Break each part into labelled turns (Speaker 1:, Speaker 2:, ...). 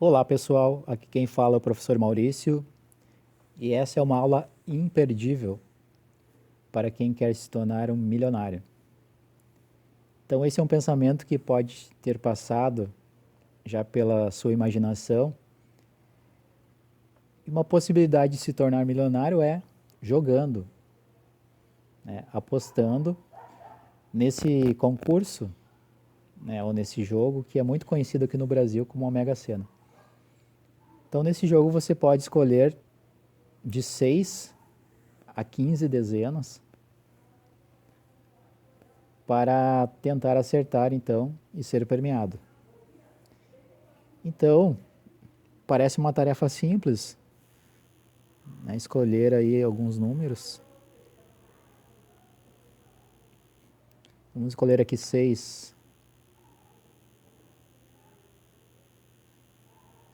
Speaker 1: Olá pessoal, aqui quem fala é o professor Maurício e essa é uma aula imperdível para quem quer se tornar um milionário. Então esse é um pensamento que pode ter passado já pela sua imaginação e uma possibilidade de se tornar milionário é jogando, né, apostando nesse concurso, né, ou nesse jogo que é muito conhecido aqui no Brasil como a Mega Sena. Então nesse jogo você pode escolher de 6 a 15 dezenas para tentar acertar então e ser premiado. Então, parece uma tarefa simples, né? Escolher aí alguns números. Vamos escolher aqui 6.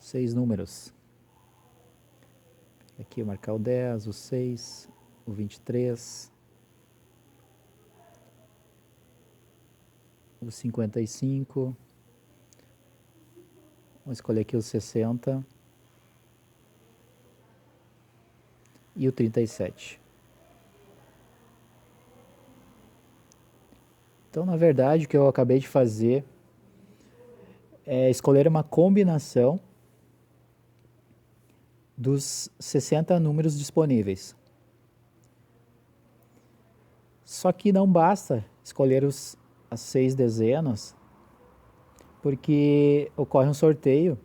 Speaker 1: 6 números. Aqui marcar o 10, o 6, o 23, o 55. Vamos escolher aqui o 60 e o 37. Então, na verdade, o que eu acabei de fazer é escolher uma combinação dos 60 números disponíveis. Só que não basta escolher as 6 dezenas, porque ocorre um sorteio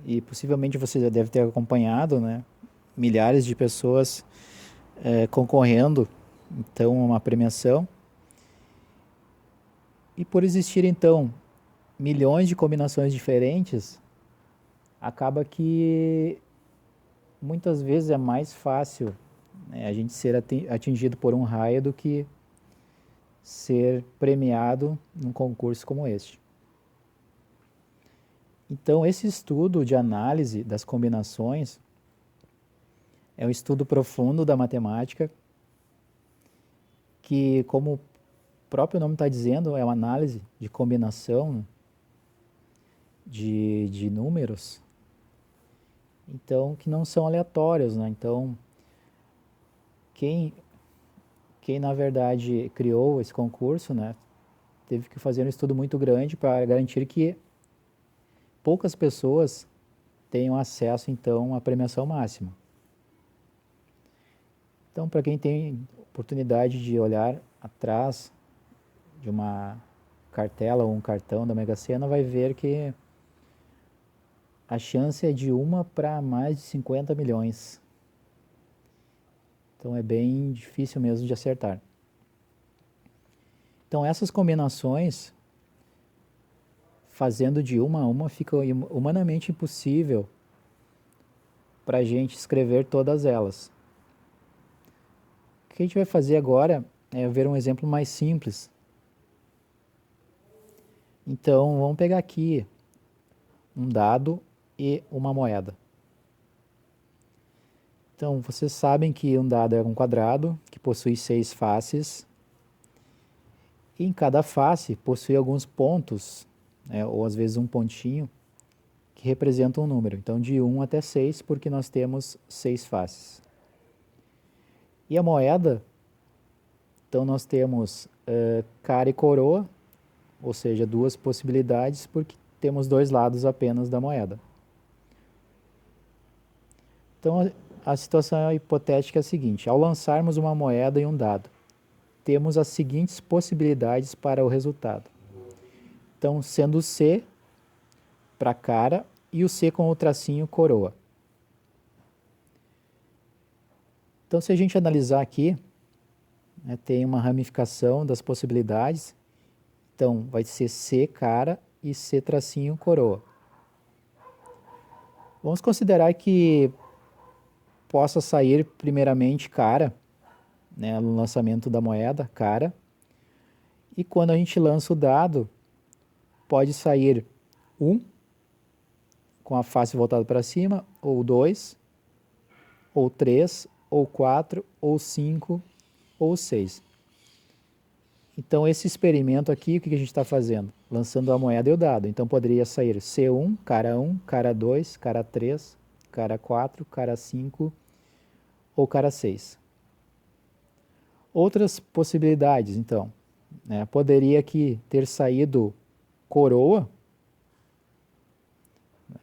Speaker 1: e possivelmente você já deve ter acompanhado, né? Milhares de pessoas concorrendo, então, a uma premiação. E por existir, então, milhões de combinações diferentes, acaba que muitas vezes é mais fácil, né, a gente ser atingido por um raio do que ser premiado num concurso como este. Então, esse estudo de análise das combinações é um estudo profundo da matemática que, como o próprio nome está dizendo, é uma análise de combinação de números, então, que não são aleatórios, né? Então, quem na verdade criou esse concurso, né, teve que fazer um estudo muito grande para garantir que poucas pessoas tenham acesso então à premiação máxima. Então, para quem tem oportunidade de olhar atrás de uma cartela ou um cartão da Mega Sena, vai ver que a chance é de 1 para mais de 50 milhões. Então é bem difícil mesmo de acertar. Então essas combinações, fazendo de uma a uma, fica humanamente impossível para a gente escrever todas elas. O que a gente vai fazer agora é ver um exemplo mais simples. Então vamos pegar aqui um dado e uma moeda. Então vocês sabem que um dado é um quadrado que possui 6 faces. E em cada face possui alguns pontos, né, ou às vezes um pontinho, que representam um número. Então de 1 até 6, porque nós temos 6 faces. E a moeda, então nós temos cara e coroa, ou seja, duas possibilidades, porque temos dois lados apenas da moeda. Então a situação hipotética é a seguinte: ao lançarmos uma moeda e um dado, temos as seguintes possibilidades para o resultado. Então, sendo o C para cara e o C com o tracinho coroa. Então, se a gente analisar aqui, né, tem uma ramificação das possibilidades. Então, vai ser C cara e C tracinho coroa. Vamos considerar que possa sair primeiramente cara, né, no lançamento da moeda, cara. E quando a gente lança o dado, pode sair 1, com a face voltada para cima, ou 2, ou 3, ou 4, ou 5, ou 6. Então, esse experimento aqui, o que a gente está fazendo? Lançando a moeda e o dado. Então, poderia sair C1, cara 1, cara 2, cara 3, cara 4, cara 5 ou cara 6. Outras possibilidades, então, né? Poderia aqui ter saído coroa,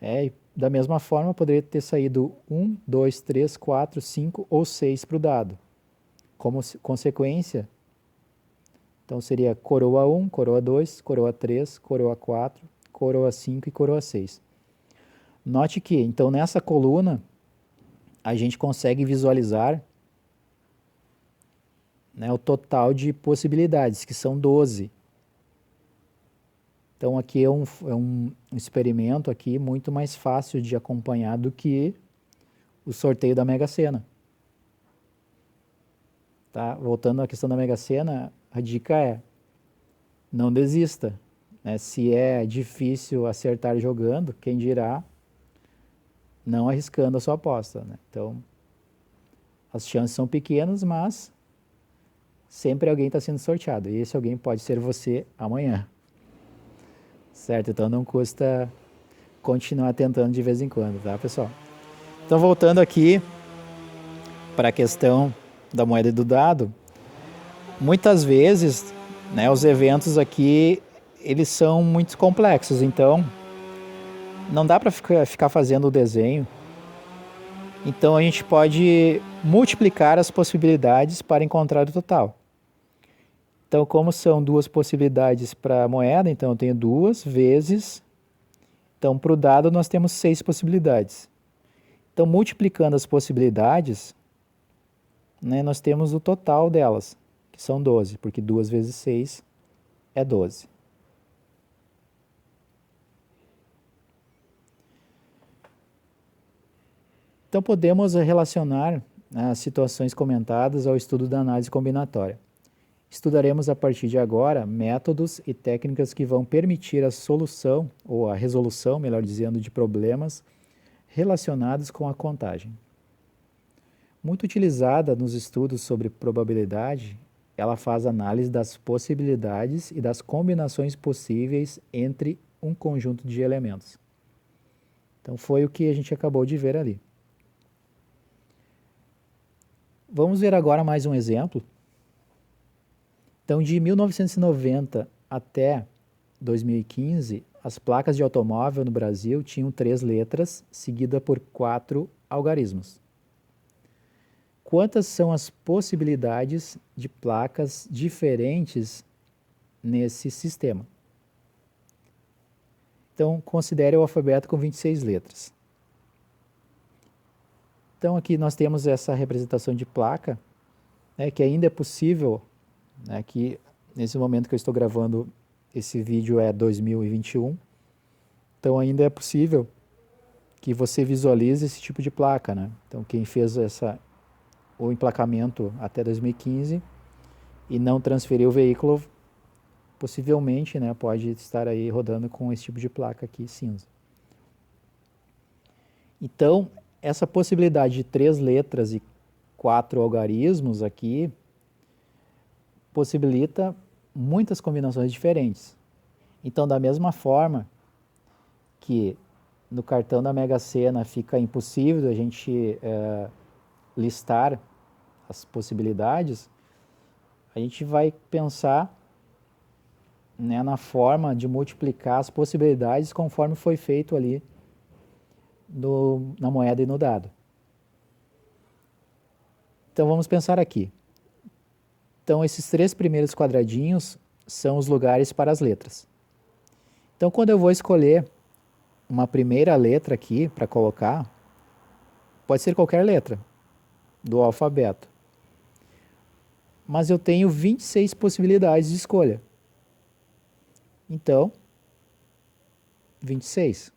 Speaker 1: e da mesma forma poderia ter saído 1, 2, 3, 4, 5 ou 6 para o dado. Como consequência, então seria coroa 1, coroa 2, coroa 3, coroa 4, coroa 5 e coroa 6. Note que, então, nessa coluna, a gente consegue visualizar, né, o total de possibilidades, que são 12. Então, aqui é um experimento aqui muito mais fácil de acompanhar do que o sorteio da Mega Sena. Tá? Voltando à questão da Mega Sena, a dica é: não desista. Né? Se é difícil acertar jogando, quem dirá não arriscando a sua aposta. Né? Então, as chances são pequenas, mas sempre alguém está sendo sorteado. E esse alguém pode ser você amanhã. Certo? Então não custa continuar tentando de vez em quando, tá, pessoal? Então, voltando aqui para a questão da moeda e do dado, muitas vezes, né, os eventos aqui, eles são muito complexos, então não dá para ficar fazendo o desenho. Então a gente pode multiplicar as possibilidades para encontrar o total. Então, como são duas possibilidades para a moeda, então eu tenho 2 vezes. Então, para o dado, nós temos 6 possibilidades. Então, multiplicando as possibilidades, né, nós temos o total delas, que são 12, porque 2 vezes 6 é 12. Então, podemos relacionar as situações comentadas ao estudo da análise combinatória. Estudaremos a partir de agora métodos e técnicas que vão permitir a solução, ou a resolução, melhor dizendo, de problemas relacionados com a contagem. Muito utilizada nos estudos sobre probabilidade, ela faz análise das possibilidades e das combinações possíveis entre um conjunto de elementos. Então, foi o que a gente acabou de ver ali. Vamos ver agora mais um exemplo. Então, de 1990 até 2015, as placas de automóvel no Brasil tinham 3 letras, seguida por 4 algarismos. Quantas são as possibilidades de placas diferentes nesse sistema? Então, considere o alfabeto com 26 letras. Então, aqui nós temos essa representação de placa, né, que ainda é possível, né, que nesse momento que eu estou gravando esse vídeo é 2021, então ainda é possível que você visualize esse tipo de placa, né? Então, quem fez o emplacamento até 2015 e não transferiu o veículo, possivelmente, né, pode estar aí rodando com esse tipo de placa aqui cinza. Então, essa possibilidade de 3 letras e 4 algarismos aqui possibilita muitas combinações diferentes. Então, da mesma forma que no cartão da Mega Sena fica impossível a gente listar as possibilidades, a gente vai pensar, né, na forma de multiplicar as possibilidades conforme foi feito ali na moeda e no dado. Então, vamos pensar aqui. Então, esses 3 primeiros quadradinhos são os lugares para as letras. Então, quando eu vou escolher uma primeira letra aqui para colocar, pode ser qualquer letra do alfabeto. Mas eu tenho 26 possibilidades de escolha. Então, 26.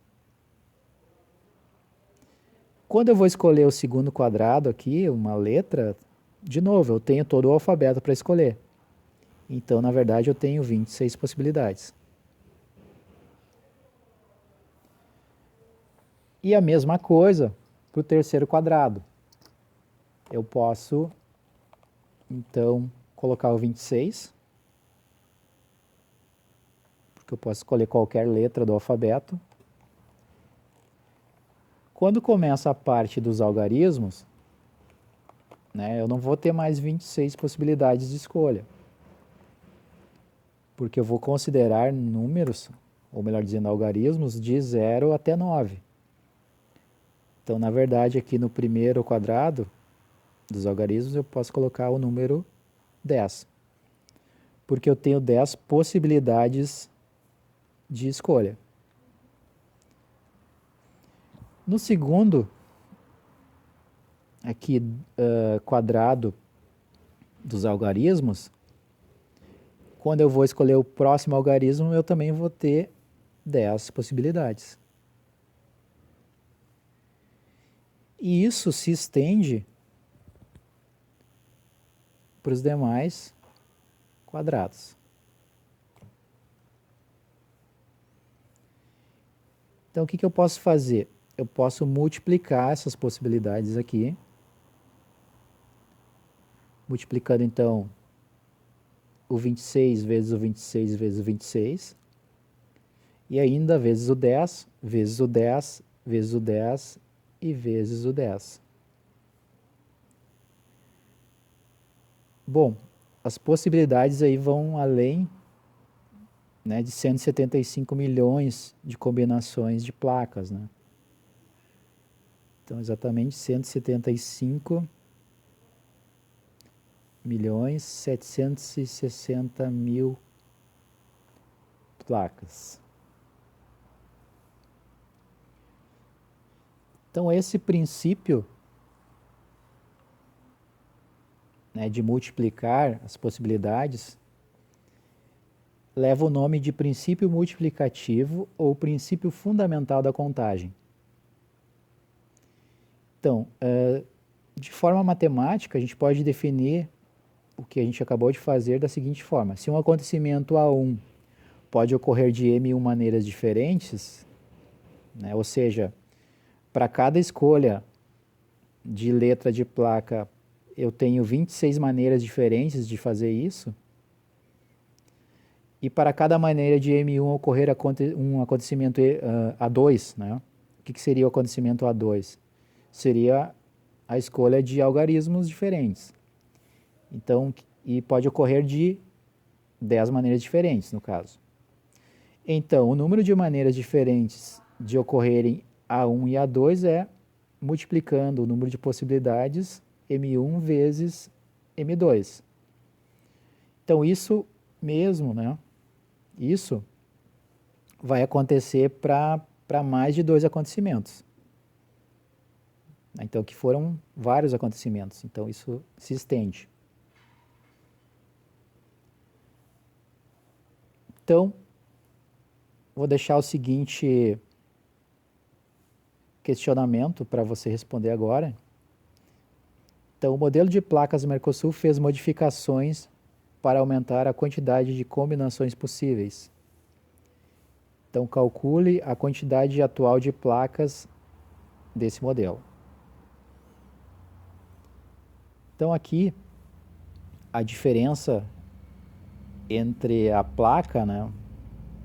Speaker 1: Quando eu vou escolher o segundo quadrado aqui, uma letra, de novo, eu tenho todo o alfabeto para escolher. Então, na verdade, eu tenho 26 possibilidades. E a mesma coisa para o terceiro quadrado. Eu posso, então, colocar o 26 porque eu posso escolher qualquer letra do alfabeto. Quando começa a parte dos algarismos, né, eu não vou ter mais 26 possibilidades de escolha, porque eu vou considerar números, ou melhor dizendo, algarismos, de 0 até 9. Então, na verdade, aqui no primeiro quadrado dos algarismos, eu posso colocar o número 10, porque eu tenho 10 possibilidades de escolha. No segundo, aqui, quadrado dos algarismos, quando eu vou escolher o próximo algarismo, eu também vou ter 10 possibilidades. E isso se estende para os demais quadrados. Então, o que eu posso fazer? Eu posso multiplicar essas possibilidades aqui. Multiplicando, então, o 26 vezes o 26 vezes o 26. E ainda vezes o 10, vezes o 10, vezes o 10 e vezes o 10. Bom, as possibilidades aí vão além, né, de 175 milhões de combinações de placas, né? Então, exatamente 175 milhões 760 mil placas. Então, esse princípio, né, de multiplicar as possibilidades leva o nome de princípio multiplicativo ou princípio fundamental da contagem. Então, de forma matemática, a gente pode definir o que a gente acabou de fazer da seguinte forma. Se um acontecimento A1 pode ocorrer de M1 maneiras diferentes, né, ou seja, para cada escolha de letra de placa, eu tenho 26 maneiras diferentes de fazer isso. E para cada maneira de M1 ocorrer um acontecimento A2, né? O que seria o acontecimento A2? Seria a escolha de algarismos diferentes. Então, e pode ocorrer de 10 maneiras diferentes, no caso. Então, o número de maneiras diferentes de ocorrerem A1 e A2 é multiplicando o número de possibilidades M1 vezes M2. Então, isso mesmo, né? Isso vai acontecer para mais de 2 acontecimentos. Então, que foram vários acontecimentos. Então, isso se estende. Então, vou deixar o seguinte questionamento para você responder agora. Então, o modelo de placas Mercosul fez modificações para aumentar a quantidade de combinações possíveis. Então, calcule a quantidade atual de placas desse modelo. Então, aqui, a diferença entre a placa, né,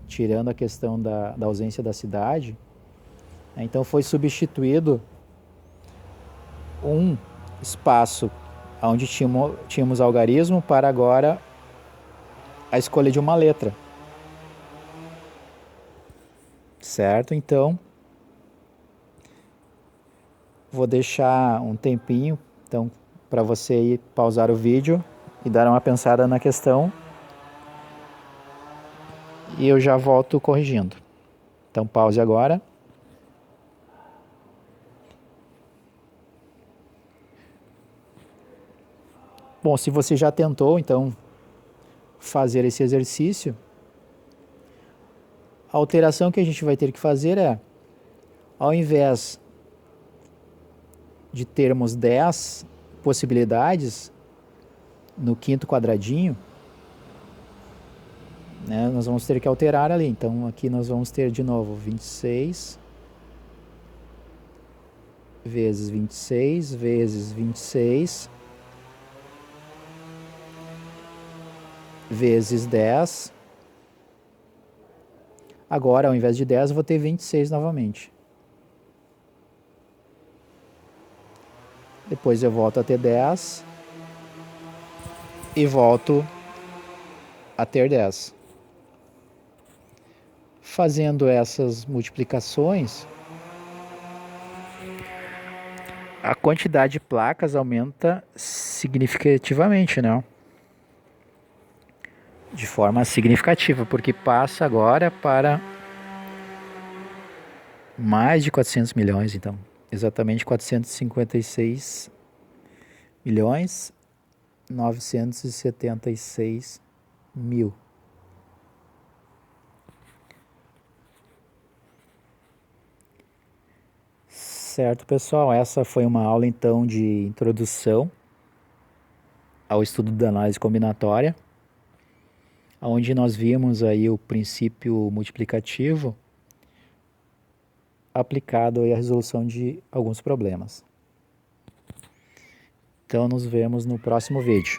Speaker 1: tirando a questão da ausência da cidade, né, então foi substituído um espaço onde tínhamos algarismo para agora a escolha de uma letra. Certo? Então, vou deixar um tempinho então, para você ir pausar o vídeo e dar uma pensada na questão. E eu já volto corrigindo. Então, pause agora. Bom, se você já tentou, então, fazer esse exercício, a alteração que a gente vai ter que fazer é, ao invés de termos 10 possibilidades no quinto quadradinho, né, nós vamos ter que alterar ali. Então, aqui nós vamos ter de novo 26 vezes 26 vezes 26 vezes 10 Agora, ao invés de 10, eu vou ter 26 novamente. Depois eu volto a ter 10 e volto a ter 10. Fazendo essas multiplicações, a quantidade de placas aumenta significativamente, né? De forma significativa, porque passa agora para mais de 400 milhões, então. Exatamente 456 milhões 976 mil. Certo, pessoal, essa foi uma aula então de introdução ao estudo da análise combinatória, onde nós vimos aí o princípio multiplicativo aplicado aí à resolução de alguns problemas. Então nos vemos no próximo vídeo.